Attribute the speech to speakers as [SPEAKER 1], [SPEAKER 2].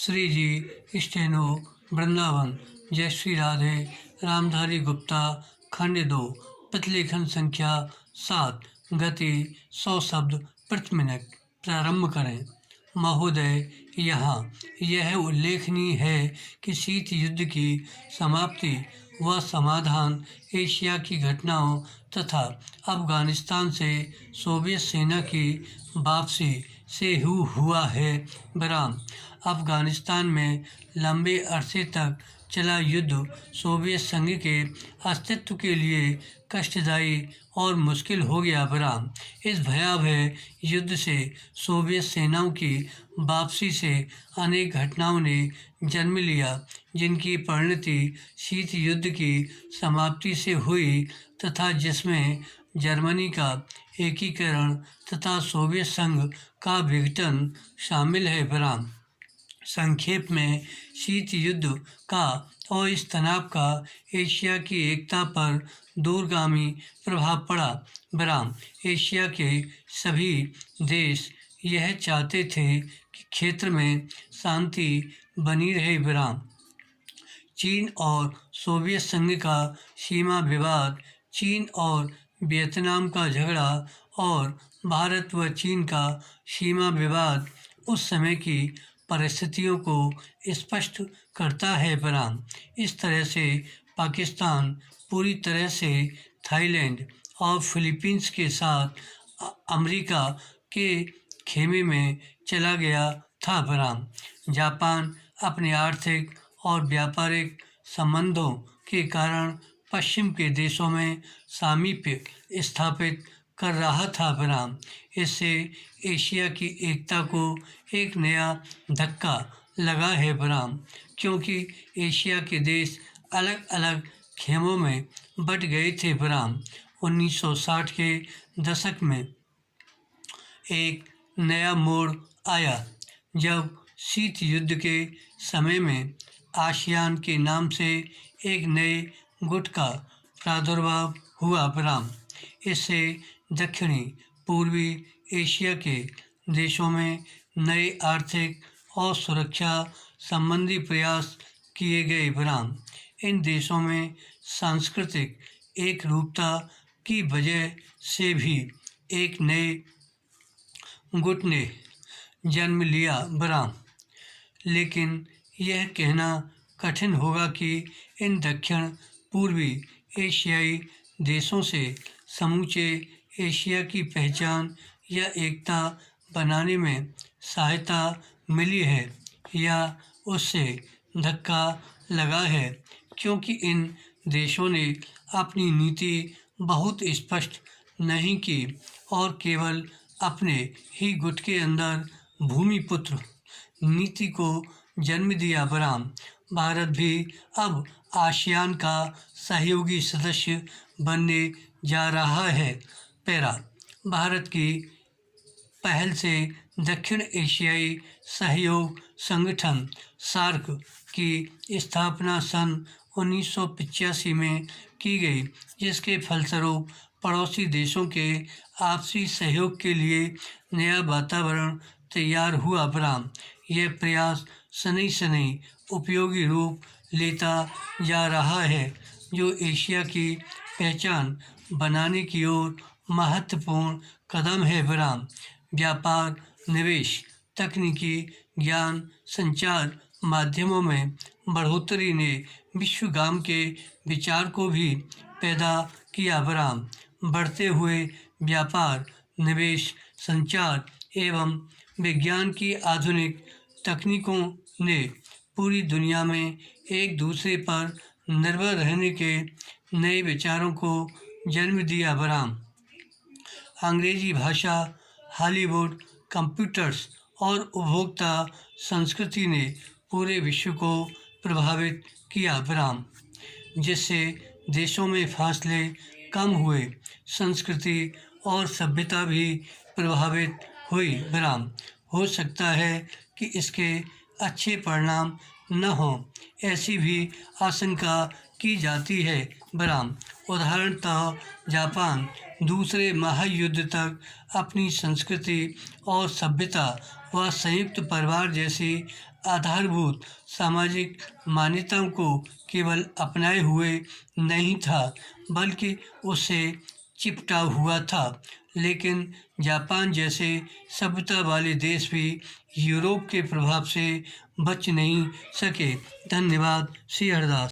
[SPEAKER 1] श्री जी steno Vrindavan. जय श्री राधे। रामधारी गुप्ता खंड 2 प्रतिलेखन संख्या 7 गति 100 शब्द प्रति मिनट। प्रारंभ करें। महोदय, यहाँ यह उल्लेखनीय है कि शीत युद्ध की समाप्ति व समाधान एशिया की घटनाओं तथा अफगानिस्तान से सोवियत सेना की वापसी से हुआ है। विराम। अफगानिस्तान में लंबे अरसे तक चला युद्ध सोवियत संघ के अस्तित्व के लिए कष्टदायी और मुश्किल हो गया। विराम। इस भयावह युद्ध से सोवियत सेनाओं की वापसी से अनेक घटनाओं ने जन्म लिया, जिनकी परिणति शीत युद्ध की समाप्ति से हुई तथा जिसमें जर्मनी का एकीकरण तथा सोवियत संघ का विघटन शामिल है। विराम। संक्षेप में, शीत युद्ध का और इस तनाव का एशिया की एकता पर दूरगामी प्रभाव पड़ा। विराम। एशिया के सभी देश यह चाहते थे कि क्षेत्र में शांति बनी रहे। विराम। चीन और सोवियत संघ का सीमा विवाद, चीन और वियतनाम का झगड़ा और भारत व चीन का सीमा विवाद उस समय की परिस्थितियों को स्पष्ट करता है। विराम। इस तरह से पाकिस्तान पूरी तरह से थाईलैंड और फिलीपींस के साथ अमेरिका के खेमे में चला गया था। विराम। जापान अपने आर्थिक और व्यापारिक संबंधों के कारण पश्चिम के देशों में सामीप्य स्थापित कर रहा था। विराम। इससे एशिया की एकता को एक नया धक्का लगा है। विराम। क्योंकि एशिया के देश अलग अलग खेमों में बट गए थे। विराम। 1960 के दशक में एक नया मोड़ आया जब शीत युद्ध के समय में आसियान के नाम से एक नए गुट का प्रादुर्भाव हुआ। विराम। इससे दक्षिणी पूर्वी एशिया के देशों में नए आर्थिक और सुरक्षा संबंधी प्रयास किए गए। विराम। इन देशों में सांस्कृतिक एकरूपता की वजह से भी एक नए गुट ने जन्म लिया। विराम। लेकिन यह कहना कठिन होगा कि इन दक्षिण पूर्वी एशियाई देशों से समूचे एशिया की पहचान या एकता बनाने में सहायता मिली है या उससे धक्का लगा है, क्योंकि इन देशों ने अपनी नीति बहुत स्पष्ट नहीं की और केवल अपने ही गुट के अंदर भूमिपुत्र नीति को जन्म दिया। विराम। भारत भी अब आसियान का सहयोगी सदस्य बनने जा रहा है। पैरा। भारत की पहल से दक्षिण एशियाई सहयोग संगठन सार्क की स्थापना सन 1985 में की गई, जिसके फलस्वरूप पड़ोसी देशों के आपसी सहयोग के लिए नया वातावरण तैयार हुआ। विराम। यह प्रयास शनै शनै उपयोगी रूप लेता जा रहा है, जो एशिया की पहचान बनाने की ओर महत्वपूर्ण कदम है। विराम। व्यापार, निवेश, तकनीकी ज्ञान, संचार माध्यमों में बढ़ोतरी ने विश्वगाम के विचार को भी पैदा किया। विराम। बढ़ते हुए व्यापार, निवेश, संचार एवं विज्ञान की आधुनिक तकनीकों ने पूरी दुनिया में एक दूसरे पर निर्भर रहने के नए विचारों को जन्म दिया। विराम। अंग्रेजी भाषा, हॉलीवुड, कंप्यूटर्स और उपभोक्ता संस्कृति ने पूरे विश्व को प्रभावित किया। विराम। जिससे देशों में फासले कम हुए, संस्कृति और सभ्यता भी प्रभावित हुई। विराम। हो सकता है कि इसके अच्छे परिणाम न हों, ऐसी भी आशंका की जाती है। विराम। उदाहरणतः जापान दूसरे महायुद्ध तक अपनी संस्कृति और सभ्यता वह संयुक्त परिवार जैसी आधारभूत सामाजिक मान्यताओं को केवल अपनाए हुए नहीं था, बल्कि उससे चिपटा हुआ था। लेकिन जापान जैसे सभ्यता वाले देश भी यूरोप के प्रभाव से बच नहीं सके। धन्यवाद। श्री हरदास।